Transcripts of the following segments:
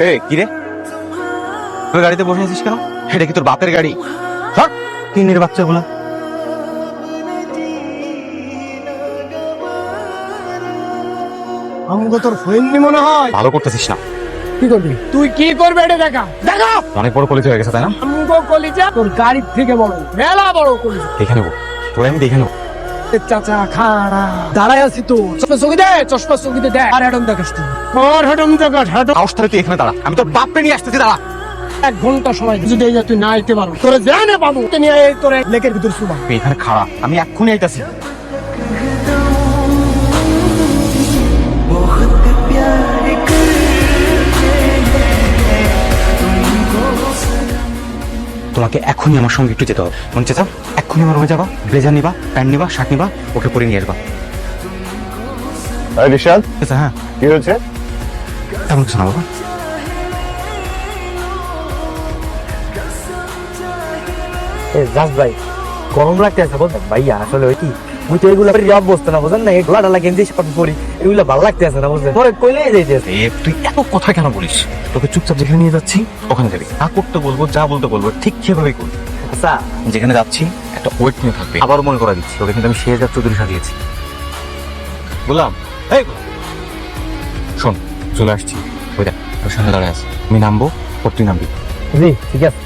এই কি রে, তুই গাড়িতে বসে আছিস কেন? এটা কি তোর বাপের গাড়ি? ধর কিনের বাচ্চাগুলা। আমাকে তোর ফ্রেন্ডলি মনে হয়। ভালো করতেছিস না। কি করবি তুই? কি করবে এটা দেখা দেখা। অনেক বড় কলিজা হয়ে গেছে তাই না? আমগো কলিজা তোর গাড়ির থেকে বড়, মেলা বড় কলিজা। দেখে নেবো, তোর আমি দেখে নেবো। চাচা খাড়া দাঁড়ায় আছি তো, চশমা চোখে দে, চশমা চোখে দে। আর হেডম দেখাস তুই, আর হেডম দেখাস। হেডম আউস তাহলে তুই এখানে দাঁড়া, আমি তোর বাপকে নিয়ে আসতেছি, দাঁড়া। 1 ঘন্টা সময় যদি এই যে তুই না আইতে পারো, তোরে জানে পাবো তুই নিয়ে এই তোরে লেকের ভিতর শুবা। তুই এখানে খাড়া, আমি এক্ষুনি আইতাছি। তোমাকে এখনই আমার সঙ্গে একটু যেতে হবে। মনে চাও এক্ষুনি আমার রুমে যাবা, ব্লেজার নিবা, প্যান্ট নিবা, শার্ট নিবা, ওকে পরে নিয়ে আসবা। রিশাদ, আচ্ছা হ্যাঁ, কি হয়েছে? তেমন কিছু না বাবা। জাস ভাই গরম লাগতেছে বলতে ভাইয়া, আসলে ওই কি মুই তো এগুলা জব বসতে না বুঝেন না, এগুলা ডালা গেঞ্জি শার্ট পরি এগুলা ভালো লাগতেছে না বুঝলেন, পরে কইলে যাইতেছে। তুই এত কথা কেন বলিস? তোকে চুপচাপ যেখানে নিয়ে যাচ্ছি ওখানে যাবি, যা করতে বলবো যা বলতে বলবো ঠিক সেভাবেই করবি। আচ্ছা যেখানে যাচ্ছি একটা ওয়েট নিয়ে থাকবে। আবার মনে করা দিচ্ছি, তোকে কিন্তু আমি শেহজাদ চৌধুরী সাজিয়েছি। বললাম এই শোন, চলে আসছি, ওই দেখ তোর সামনে দাঁড়ায় আছে, আমি নামবো পর তুই নামবি। জি ঠিক আছে।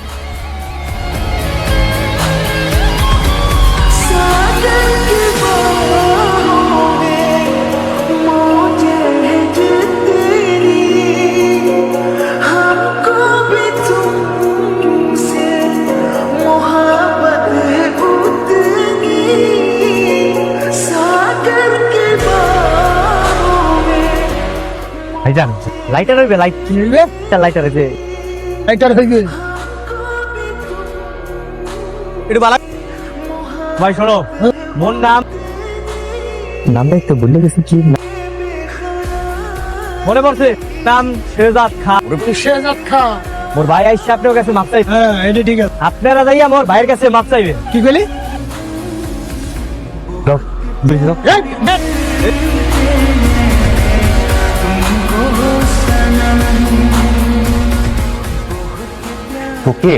ভাইজান লাইটার হইবে, লাইট কিনবে, লাইটার হইবে, লাইটার হয়ে গেছে। একটু বালা ভাই শোনো, মোর নামটা একটু ভুলে গেছি, কি মনে পড়ছে? নাম শেহজাদ খান। শেহজাদ খা। মোর ভাই আইসা আপনার কাছে মাপ চাইবে। হ্যাঁ এটা ঠিক আছে। আপনারা যাইয়া মোর ভাইয়ের কাছে মাপ চাইবেন। কি কইলি? তোকে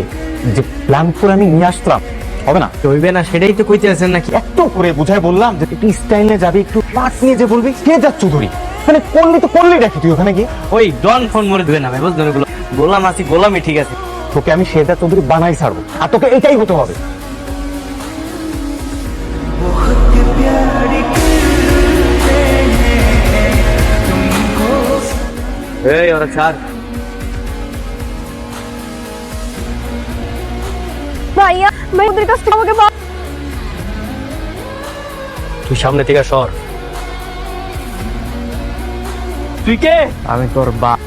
যে প্ল্যান করে আমি নিয়ে আসলাম হবে না? হইবে না সেটাই তো কইতে আছেন নাকি? এত করে বুঝাই বললাম যে একটু স্টাইলে যাবি, একটু পাট নিয়ে যে বলবি কে যা চৌধুরী, মানে করলি তো করলি দেখি তুই ওখানে গিয়ে। ওই ডন ফোন মরে দিবে না ভাই, বুঝলেন? ওগুলো গোলাম আছি, গোলামই ঠিক আছে। তোকে আমি শেহজাদ চৌধুরী বানাই ছাড়বো, আর তোকে এটাই হতে হবে। এই ওরা ছাড়। ভাইয়া ভাই ওদের কাছ থেকে আমাকে তুই সামনে থেকে সর। তুই কে? আমি তোর বাপ।